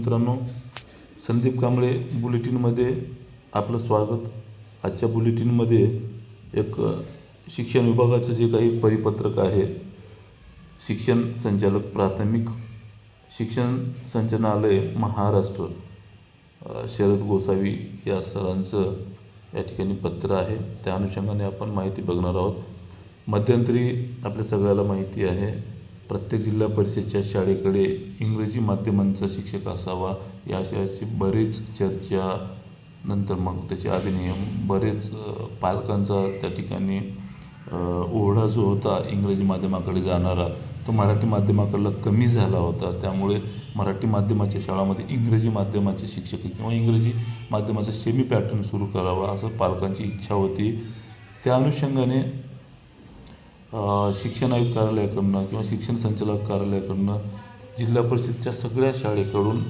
मित्रांनो, संदीप कांबळे बुलेटिनमध्ये आपलं स्वागत. आजच्या बुलेटिनमध्ये एक शिक्षण विभागाचं जे काही परिपत्रक आहे, शिक्षण संचालक प्राथमिक शिक्षण संचालनालय महाराष्ट्र शरद गोसावी या सरांचं या ठिकाणी पत्र आहे. त्या अनुषंगाने आपण माहिती बघणार आहोत. मध्यंतरी आपल्या सगळ्याला माहिती आहे, प्रत्येक जिल्हा परिषदच्या शाळेकडे इंग्रजी माध्यमांचा शिक्षक असावा या आशयाची बरीच चर्चा, नंतर मग त्याचे अधिनियम, बरेच पालकांचा त्या ठिकाणी ओढा जो होता इंग्रजी माध्यमाकडे जाणारा, तो मराठी माध्यमाकडला कमी झाला होता. त्यामुळे मराठी माध्यमाच्या शाळांमध्ये इंग्रजी माध्यमाचे शिक्षक किंवा इंग्रजी माध्यमाचा सेमी पॅटर्न सुरू करावा असं पालकांची इच्छा होती. त्या अनुषंगाने शिक्षण आयुक्त कार्यालयाकडून किंवा शिक्षण संचालक कार्यालयाकडून जिल्हा परिषदच्या सगळ्या शाळेकडून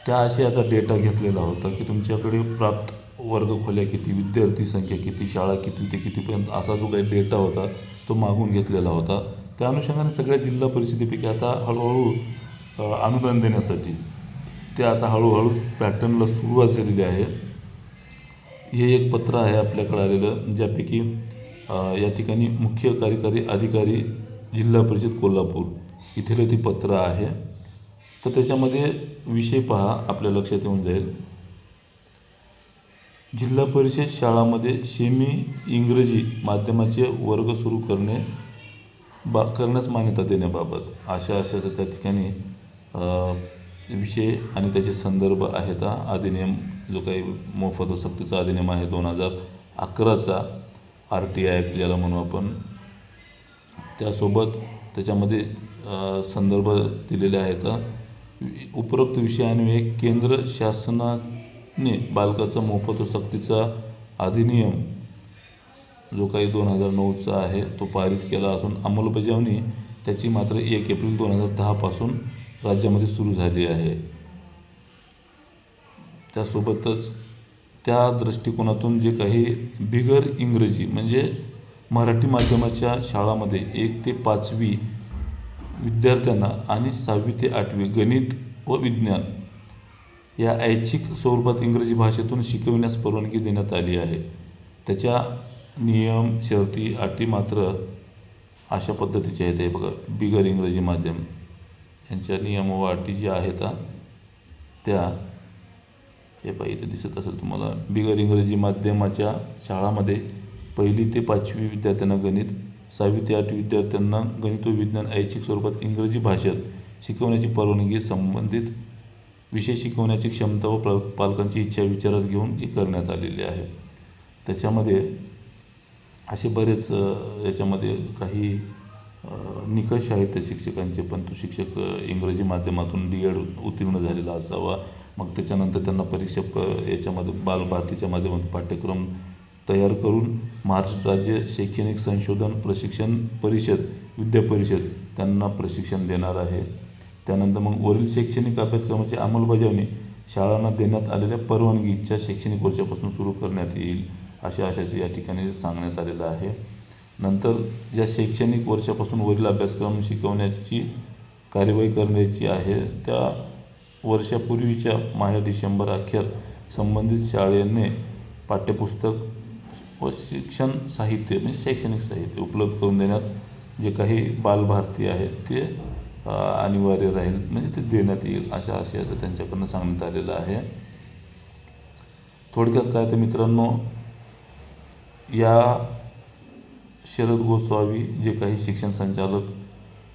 त्या आशयाचा डेटा घेतलेला होता की तुमच्याकडे प्राप्त वर्गखोल्या किती, विद्यार्थी संख्या किती, शाळा किती ते कितीपर्यंत असा जो काही डेटा होता तो मागून घेतलेला होता. त्या अनुषंगाने सगळ्या जिल्हा परिषदेपैकी आता हळूहळू अनुदान देण्यासाठी ते आता हळूहळू पॅटर्नला सुरुवात झालेली आहे. हे एक पत्र आहे आपल्याकडे आलेलं, ज्यापैकी या ठिकाणी मुख्य कार्यकारी अधिकारी जिल्हा परिषद कोल्हापूर इथे ते पत्र आहे. तर त्याच्यामध्ये विषय पहा, आपल्या लक्षात येऊन जाईल. जिल्हा परिषद शाळांमध्ये सेमी इंग्रजी माध्यमाचे वर्ग सुरू करण्यास मान्यता देण्याबाबत अशाचं त्या ठिकाणी विषय आणि त्याचे संदर्भ आहेत. अधिनियम जो काही मोफत व सक्तीचा अधिनियम आहे 2011चा RTI ॲक्ट ज्याला म्हणू आपण, त्यासोबत त्याच्यामध्ये संदर्भ दिलेले आहेत. उपरोक्त विषयान्वये केंद्र शासनाने बालकाचा मोफत व सक्तीचा अधिनियम जो काही 2009चा आहे तो पारित केला असून अंमलबजावणी त्याची मात्र 1 एप्रिल 2010 पासून राज्यामध्ये सुरू झाली आहे. त्यासोबतच त्या दृष्टिकोनातून जे काही बिगर इंग्रजी म्हणजे मराठी माध्यमाच्या शाळांमध्ये 1 ते 5वी विद्यार्थ्यांना आणि 6वी ते 8वी गणित व विज्ञान या ऐच्छिक स्वरूपात इंग्रजी भाषेतून शिकविण्यास परवानगी देण्यात आली आहे. त्याच्या नियम, शर्ती, अटी मात्र अशा पद्धतीचे आहेत. हे बघा, बिगर इंग्रजी माध्यम यांच्या नियम व अटी ज्या आहेत त्या हे पाहिजे दिसत असेल तुम्हाला. बिगर इंग्रजी माध्यमाच्या शाळांमध्ये 1ली ते 5वी विद्यार्थ्यांना गणित, 6वी ते 8वी विद्यार्थ्यांना गणित व विज्ञान ऐच्छिक स्वरूपात इंग्रजी भाषेत शिकवण्याची परवानगी संबंधित विषय शिकवण्याची क्षमता व पालकांची इच्छा विचारात घेऊन ही करण्यात आलेली आहे. त्याच्यामध्ये असे बरेच याच्यामध्ये काही निकष आहेत त्या शिक्षकांचे, पण तो शिक्षक इंग्रजी माध्यमातून D.Ed उत्तीर्ण झालेला असावा. मग त्याच्यानंतर त्यांना परीक्षा याच्यामध्ये बालभारतीच्या माध्यमातून पाठ्यक्रम तयार करून महाराष्ट्र राज्य शैक्षणिक संशोधन प्रशिक्षण परिषद विद्या परिषद त्यांना प्रशिक्षण देणार आहे. त्यानंतर मग वरील शैक्षणिक अभ्यासक्रमाची अंमलबजावणी शाळांना देण्यात आलेल्या परवानगीच्या शैक्षणिक वर्षापासून सुरू करण्यात येईल अशाचे या ठिकाणी सांगण्यात आलेलं आहे. नंतर ज्या शैक्षणिक वर्षापासून वरील अभ्यासक्रम शिकवण्याची कार्यवाही करण्याची आहे त्या वर्षापूर्वीच्या डिसेंबर अखेर संबंधित शाळेने पाठ्यपुस्तक व शिक्षण साहित्य म्हणजे शैक्षणिक साहित्य उपलब्ध करून देण्यात जे काही बालभारती आहे ते अनिवार्य राहील, म्हणजे ते देण्यात येईल अशा आशयाचं त्यांच्याकडून सांगण्यात आलेलं आहे. थोडक्यात काय तर मित्रांनो, या शरद गोसावी जे काही शिक्षण संचालक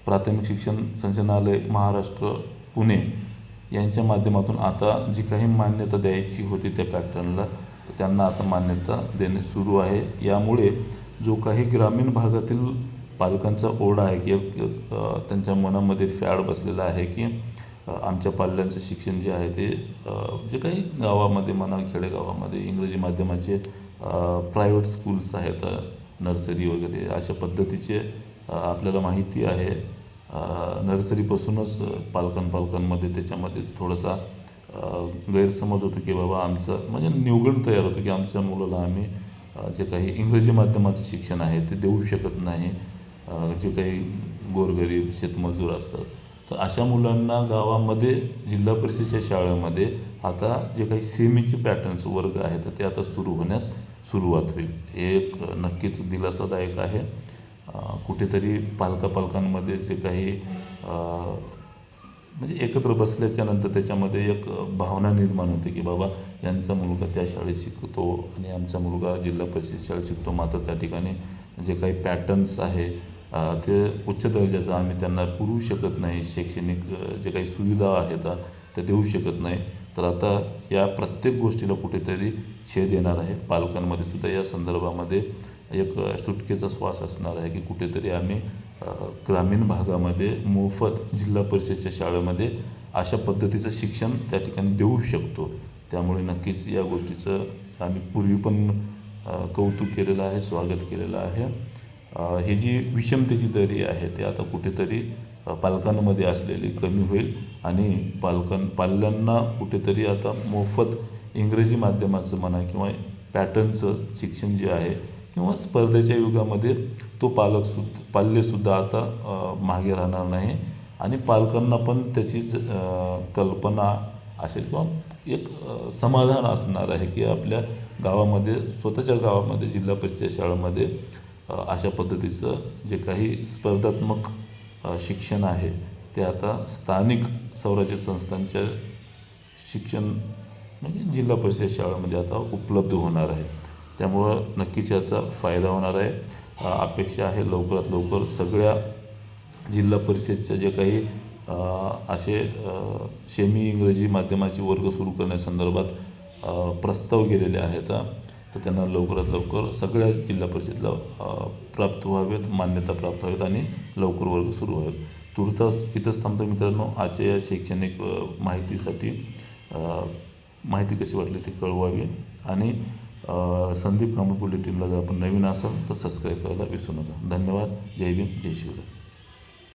प्राथमिक शिक्षण संचालनालय महाराष्ट्र पुणे यांच्या माध्यमातून आता जी काही मान्यता द्यायची होती त्या पॅटर्नला, त्यांना आता मान्यता देणे सुरू आहे. यामुळे जो काही ग्रामीण भागातील पालकांचा ओढा आहे की त्यांच्या मनामध्ये फॅड बसलेला आहे की आमच्या पाल्यांचं शिक्षण जे आहे ते जे काही गावामध्ये म्हणा, खेडेगावामध्ये इंग्रजी माध्यमाचे प्रायव्हेट स्कूल्स आहेत, नर्सरी वगैरे अशा पद्धतीचे आपल्याला माहिती आहे. नर्सरीपासूनच पालकांमध्ये त्याच्यामध्ये थोडासा गैरसमज होतो की बाबा आमचं म्हणजे न्यूगंड तयार होतो की आमच्या मुलाला आम्ही जे काही इंग्रजी माध्यमाचं शिक्षण आहे ते देऊ शकत नाही. जे काही गोरगरीब शेतमजूर असतात तर अशा मुलांना गावामध्ये जिल्हा परिषदेच्या शाळेमध्ये आता जे काही सेमीचे पॅटर्न्स वर्ग आहेत ते आता सुरू होण्यास सुरुवात होईल. हे एक नक्कीच दिलासादायक आहे. कुठेतरी पालकांमध्ये जे काही म्हणजे एकत्र बसल्याच्या नंतर त्याच्यामध्ये एक भावना निर्माण होते की बाबा यांचा मुलगा त्या शाळेत शिकतो आणि आमचा मुलगा जिल्हा परिषद शाळेत शिकतो, मात्र त्या ठिकाणी जे काही पॅटर्न्स आहे ते उच्च दर्जाचं आम्ही त्यांना पुरवू शकत नाही, शैक्षणिक जे काही सुविधा आहेत त्या देऊ शकत नाही. तर आता या प्रत्येक गोष्टीला कुठेतरी छेद येणार आहे. पालकांमध्ये सुद्धा या संदर्भामध्ये एक सुटकेचा श्वास असणार आहे की कुठेतरी आम्ही ग्रामीण भागामध्ये मोफत जिल्हा परिषदेच्या शाळेमध्ये अशा पद्धतीचं शिक्षण त्या ठिकाणी देऊ शकतो. त्यामुळे नक्कीच या गोष्टीचं आम्ही पूर्वी पण कौतुक केलेलं आहे, स्वागत केलेलं आहे. ही जी विषमतेची दरी आहे ते आता कुठेतरी पालकांमध्ये असलेली कमी होईल आणि पाल्यांना कुठेतरी आता मोफत इंग्रजी माध्यमाचं म्हणा किंवा पॅटर्नचं शिक्षण जे आहे किंवा स्पर्धेच्या युगामध्ये तो पाल्यसुद्धा आता मागे राहणार नाही आणि पालकांना पण त्याची कल्पना असेल किंवा एक समाधान असणार आहे की आपल्या गावामध्ये स्वतःच्या गावामध्ये जिल्हा परिषद शाळेमध्ये अशा पद्धतीचं जे काही स्पर्धात्मक शिक्षण आहे ते आता स्थानिक स्वराज्य संस्थांच्या शिक्षण म्हणजे जिल्हा परिषद शाळेमध्ये आता उपलब्ध होणार आहे. त्यामुळं नक्कीच याचा फायदा होणार आहे. अपेक्षा आहे लवकरात लवकर सगळ्या जिल्हा परिषदच्या जे काही असे सेमी इंग्रजी माध्यमाचे वर्ग सुरू करण्यासंदर्भात प्रस्ताव गेलेले आहेत तर त्यांना लवकरात लवकर सगळ्या जिल्हा परिषदेला प्राप्त व्हावेत, मान्यता प्राप्त व्हावेत आणि लवकर वर्ग सुरू व्हावेत. तुर्तास इथंच थांबतो मित्रांनो. आजच्या या शैक्षणिक माहितीसाठी माहिती कशी वाटली ती कळवावी आणि संदीप कांबळे बुलेटिनला जर आपण नवीन असाल तर सबस्क्राईब करायला विसरू नका. धन्यवाद. जय भीम, जय शिवराय.